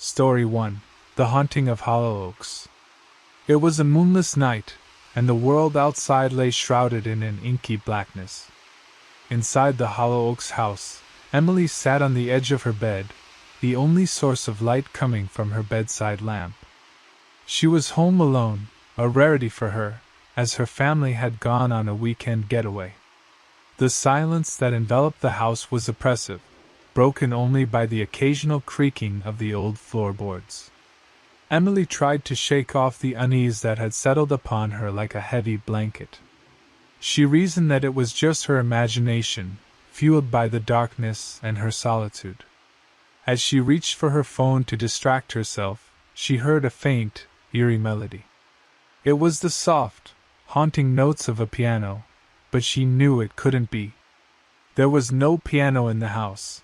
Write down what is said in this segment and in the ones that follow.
Story 1. The Haunting of Hollow Oaks. It was a moonless night, and the world outside lay shrouded in an inky blackness. Inside the Hollow Oaks house, Emily sat on the edge of her bed, the only source of light coming from her bedside lamp. She was home alone, a rarity for her, as her family had gone on a weekend getaway. The silence that enveloped the house was oppressive, broken only by the occasional creaking of the old floorboards. Emily tried to shake off the unease that had settled upon her like a heavy blanket. She reasoned that it was just her imagination, fueled by the darkness and her solitude. As she reached for her phone to distract herself, she heard a faint, eerie melody. It was the soft, haunting notes of a piano, but she knew it couldn't be. There was no piano in the house.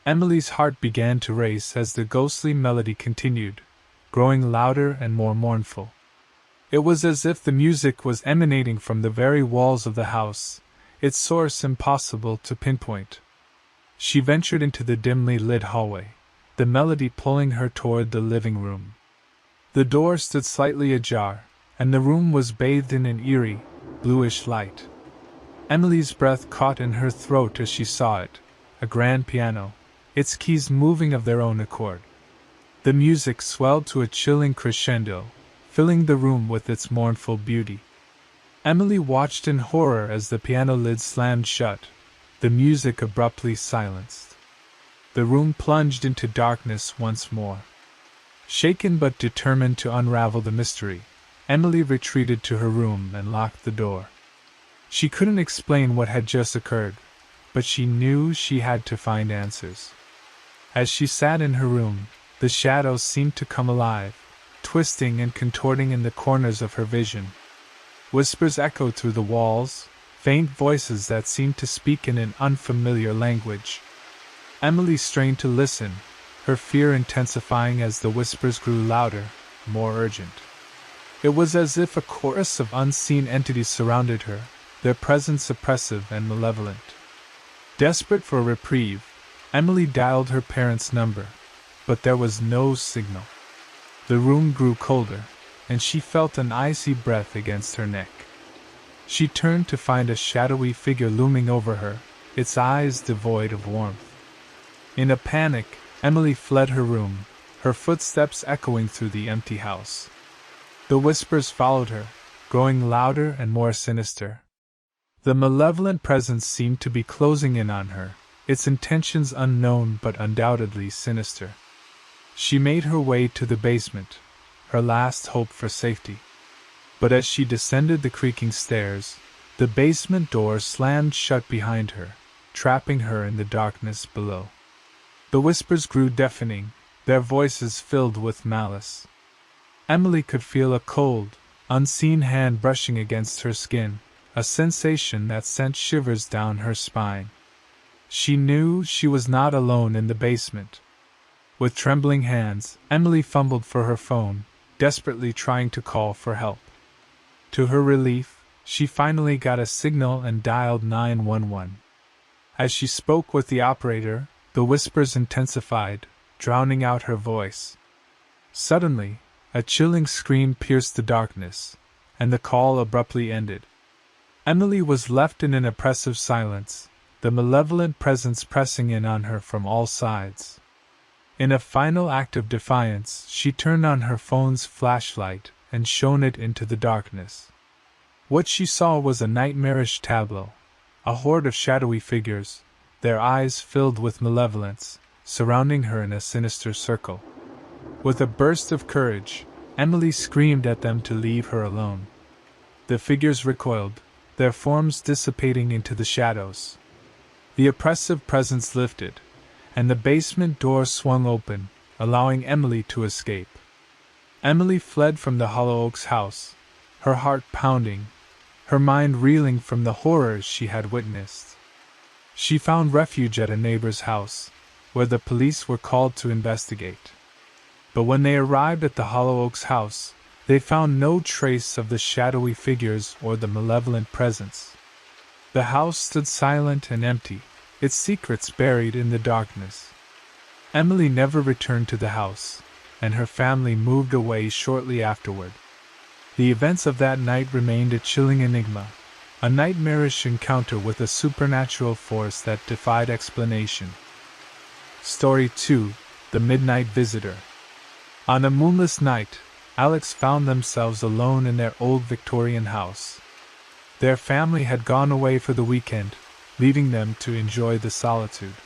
Emily's heart began to race as the ghostly melody continued, growing louder and more mournful. It was as if the music was emanating from the very walls of the house, its source impossible to pinpoint. She ventured into the dimly lit hallway, the melody pulling her toward the living room. The door stood slightly ajar, and the room was bathed in an eerie, bluish light. Emily's breath caught in her throat as she saw it, a grand piano, its keys moving of their own accord. The music swelled to a chilling crescendo, filling the room with its mournful beauty. Emily watched in horror as the piano lid slammed shut, the music abruptly silenced. The room plunged into darkness once more. Shaken but determined to unravel the mystery, Emily retreated to her room and locked the door. She couldn't explain what had just occurred, but she knew she had to find answers. As she sat in her room, the shadows seemed to come alive, twisting and contorting in the corners of her vision. Whispers echoed through the walls, faint voices that seemed to speak in an unfamiliar language. Emily strained to listen, her fear intensifying as the whispers grew louder, more urgent. It was as if a chorus of unseen entities surrounded her, their presence oppressive and malevolent. Desperate for a reprieve, Emily dialed her parents' number, but there was no signal. The room grew colder, and she felt an icy breath against her neck. She turned to find a shadowy figure looming over her, its eyes devoid of warmth. In a panic, Emily fled her room, her footsteps echoing through the empty house. The whispers followed her, growing louder and more sinister. The malevolent presence seemed to be closing in on her, its intentions unknown but undoubtedly sinister. She made her way to the basement, her last hope for safety. But as she descended the creaking stairs, the basement door slammed shut behind her, trapping her in the darkness below. The whispers grew deafening, their voices filled with malice. Emily could feel a cold, unseen hand brushing against her skin, a sensation that sent shivers down her spine. She knew she was not alone in the basement. With trembling hands, Emily fumbled for her phone, desperately trying to call for help. To her relief, she finally got a signal and dialed 911. As she spoke with the operator, the whispers intensified, drowning out her voice. Suddenly, a chilling scream pierced the darkness, and the call abruptly ended. Emily was left in an oppressive silence, the malevolent presence pressing in on her from all sides. In a final act of defiance, she turned on her phone's flashlight and shone it into the darkness. What she saw was a nightmarish tableau, a horde of shadowy figures, their eyes filled with malevolence, surrounding her in a sinister circle. With a burst of courage, Emily screamed at them to leave her alone. The figures recoiled, their forms dissipating into the shadows. The oppressive presence lifted, and the basement door swung open, allowing Emily to escape. Emily fled from the Hollow Oaks house, her heart pounding, her mind reeling from the horrors she had witnessed. She found refuge at a neighbor's house, where the police were called to investigate. But when they arrived at the Hollow Oaks house, they found no trace of the shadowy figures or the malevolent presence. The house stood silent and empty, its secrets buried in the darkness. Emily never returned to the house, and her family moved away shortly afterward. The events of that night remained a chilling enigma, a nightmarish encounter with a supernatural force that defied explanation. Story 2: The Midnight Visitor. On a moonless night, Alex found themselves alone in their old Victorian house. Their family had gone away for the weekend, leaving them to enjoy the solitude.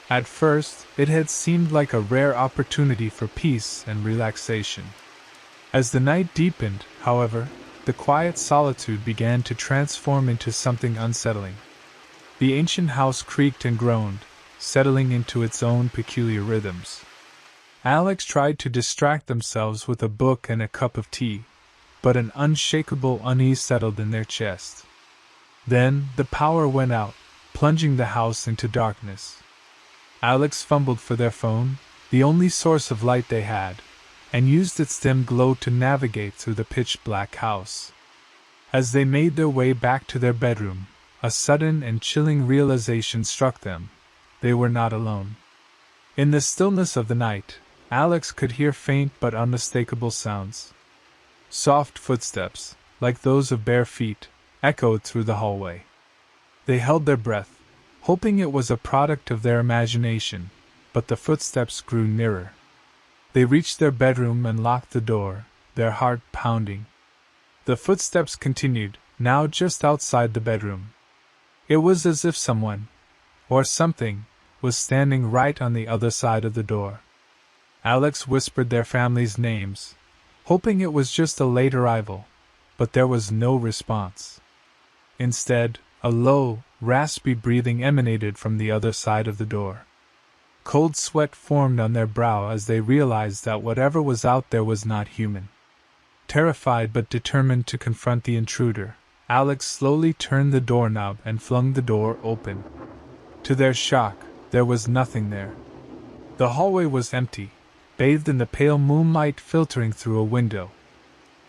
At first, it had seemed like a rare opportunity for peace and relaxation. As the night deepened, however, the quiet solitude began to transform into something unsettling. The ancient house creaked and groaned, settling into its own peculiar rhythms. Alex tried to distract themselves with a book and a cup of tea, but an unshakable unease settled in their chest. Then, the power went out, plunging the house into darkness. Alex fumbled for their phone, the only source of light they had, and used its dim glow to navigate through the pitch-black house. As they made their way back to their bedroom, a sudden and chilling realization struck them: they were not alone. In the stillness of the night, Alex could hear faint but unmistakable sounds. Soft footsteps, like those of bare feet, echoed through the hallway. They held their breath, hoping it was a product of their imagination, but the footsteps grew nearer. They reached their bedroom and locked the door, their heart pounding. The footsteps continued, now just outside the bedroom. It was as if someone, or something, was standing right on the other side of the door. Alex whispered their family's names, hoping it was just a late arrival, but there was no response. Instead, a low, raspy breathing emanated from the other side of the door. Cold sweat formed on their brow as they realized that whatever was out there was not human. Terrified but determined to confront the intruder, Alex slowly turned the doorknob and flung the door open. To their shock, there was nothing there. The hallway was empty, bathed in the pale moonlight filtering through a window.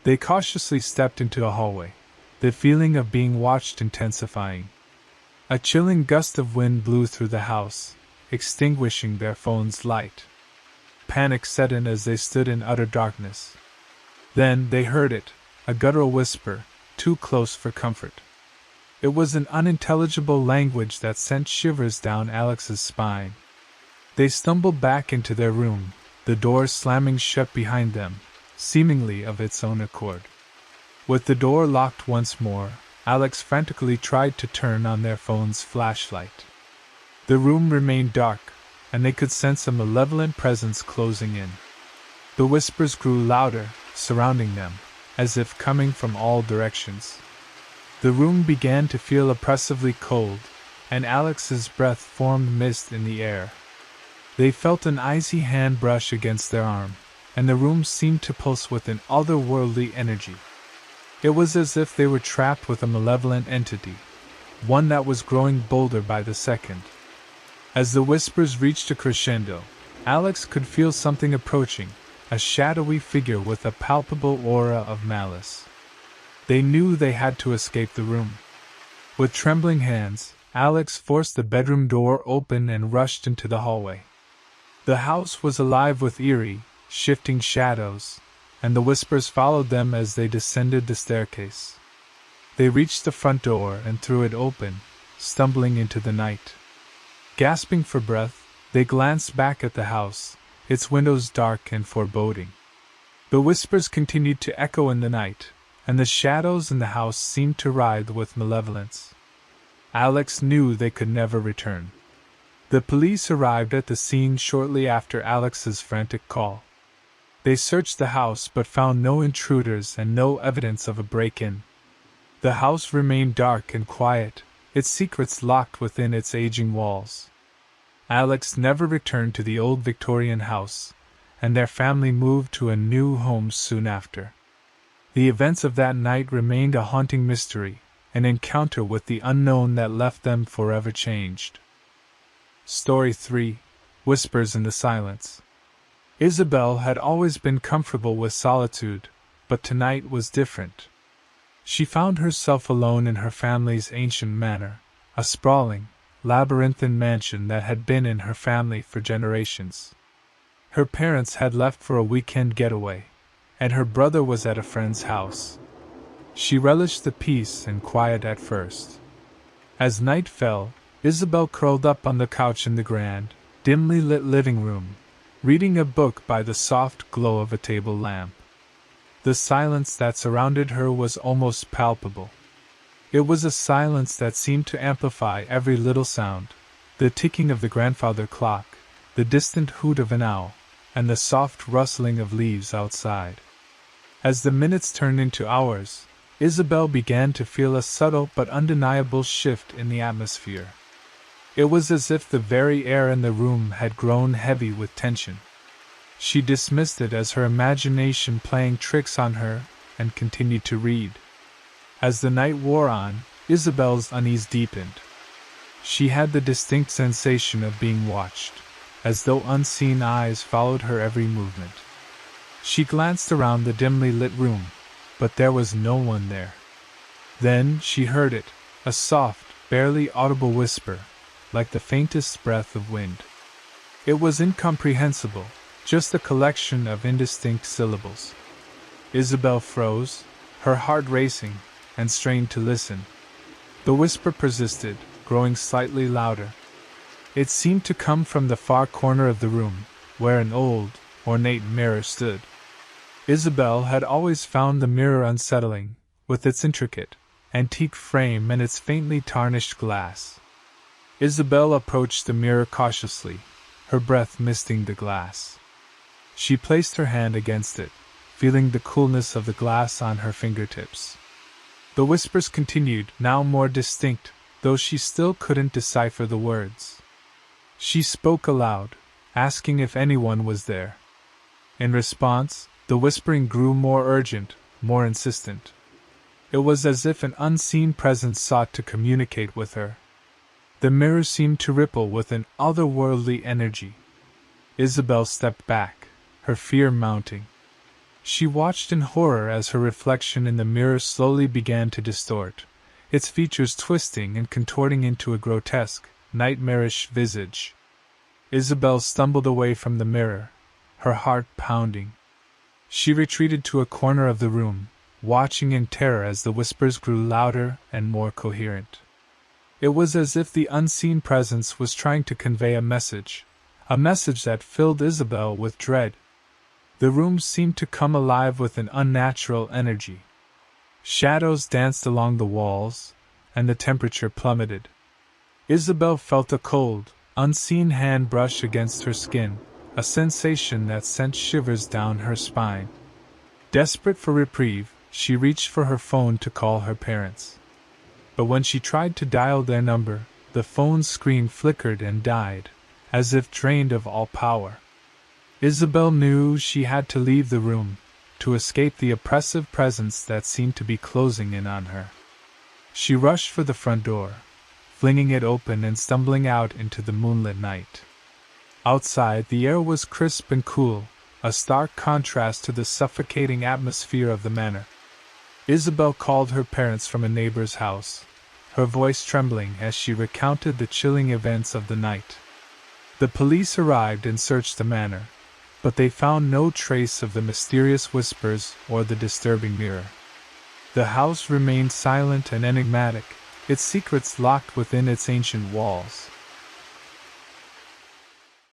They cautiously stepped into a hallway, the feeling of being watched intensifying. A chilling gust of wind blew through the house, extinguishing their phone's light. Panic set in as they stood in utter darkness. Then they heard it, a guttural whisper, too close for comfort. It was an unintelligible language that sent shivers down Alex's spine. They stumbled back into their room, the door slamming shut behind them, seemingly of its own accord. With the door locked once more, Alex frantically tried to turn on their phone's flashlight. The room remained dark, and they could sense a malevolent presence closing in. The whispers grew louder, surrounding them, as if coming from all directions. The room began to feel oppressively cold, and Alex's breath formed mist in the air. They felt an icy hand brush against their arm, and the room seemed to pulse with an otherworldly energy. It was as if they were trapped with a malevolent entity, one that was growing bolder by the second. As the whispers reached a crescendo, Alex could feel something approaching, a shadowy figure with a palpable aura of malice. They knew they had to escape the room. With trembling hands, Alex forced the bedroom door open and rushed into the hallway. The house was alive with eerie, shifting shadows, and the whispers followed them as they descended the staircase. They reached the front door and threw it open, stumbling into the night. Gasping for breath, they glanced back at the house, its windows dark and foreboding. The whispers continued to echo in the night, and the shadows in the house seemed to writhe with malevolence. Alex knew they could never return. The police arrived at the scene shortly after Alex's frantic call. They searched the house but found no intruders and no evidence of a break-in. The house remained dark and quiet, its secrets locked within its aging walls. Alex never returned to the old Victorian house, and their family moved to a new home soon after. The events of that night remained a haunting mystery, an encounter with the unknown that left them forever changed. Story 3: Whispers in the Silence. Isabel had always been comfortable with solitude, but tonight was different. She found herself alone in her family's ancient manor, a sprawling, labyrinthine mansion that had been in her family for generations. Her parents had left for a weekend getaway, and her brother was at a friend's house. She relished the peace and quiet at first. As night fell, Isabel curled up on the couch in the grand, dimly lit living room, reading a book by the soft glow of a table lamp. The silence that surrounded her was almost palpable. It was a silence that seemed to amplify every little sound, the ticking of the grandfather clock, the distant hoot of an owl, and the soft rustling of leaves outside. As the minutes turned into hours, Isabel began to feel a subtle but undeniable shift in the atmosphere. It was as if the very air in the room had grown heavy with tension. She dismissed it as her imagination playing tricks on her and continued to read. As the night wore on, Isabel's unease deepened. She had the distinct sensation of being watched, as though unseen eyes followed her every movement. She glanced around the dimly lit room, but there was no one there. Then she heard it, a soft, barely audible whisper, like the faintest breath of wind. It was incomprehensible, just a collection of indistinct syllables. Isabel froze, her heart racing, and strained to listen. The whisper persisted, growing slightly louder. It seemed to come from the far corner of the room, where an old, ornate mirror stood. Isabel had always found the mirror unsettling, with its intricate, antique frame and its faintly tarnished glass. Isabel approached the mirror cautiously, her breath misting the glass. She placed her hand against it, feeling the coolness of the glass on her fingertips. The whispers continued, now more distinct, though she still couldn't decipher the words. She spoke aloud, asking if anyone was there. In response, the whispering grew more urgent, more insistent. It was as if an unseen presence sought to communicate with her. The mirror seemed to ripple with an otherworldly energy. Isabel stepped back, her fear mounting. She watched in horror as her reflection in the mirror slowly began to distort, its features twisting and contorting into a grotesque, nightmarish visage. Isabel stumbled away from the mirror, her heart pounding. She retreated to a corner of the room, watching in terror as the whispers grew louder and more coherent. It was as if the unseen presence was trying to convey a message that filled Isabel with dread. The room seemed to come alive with an unnatural energy. Shadows danced along the walls, and the temperature plummeted. Isabel felt a cold, unseen hand brush against her skin, a sensation that sent shivers down her spine. Desperate for reprieve, she reached for her phone to call her parents. But when she tried to dial their number, the phone's screen flickered and died, as if drained of all power. Isabel knew she had to leave the room, to escape the oppressive presence that seemed to be closing in on her. She rushed for the front door, flinging it open and stumbling out into the moonlit night. Outside, the air was crisp and cool, a stark contrast to the suffocating atmosphere of the manor. Isabel called her parents from a neighbor's house, her voice trembling as she recounted the chilling events of the night. The police arrived and searched the manor, but they found no trace of the mysterious whispers or the disturbing mirror. The house remained silent and enigmatic, its secrets locked within its ancient walls.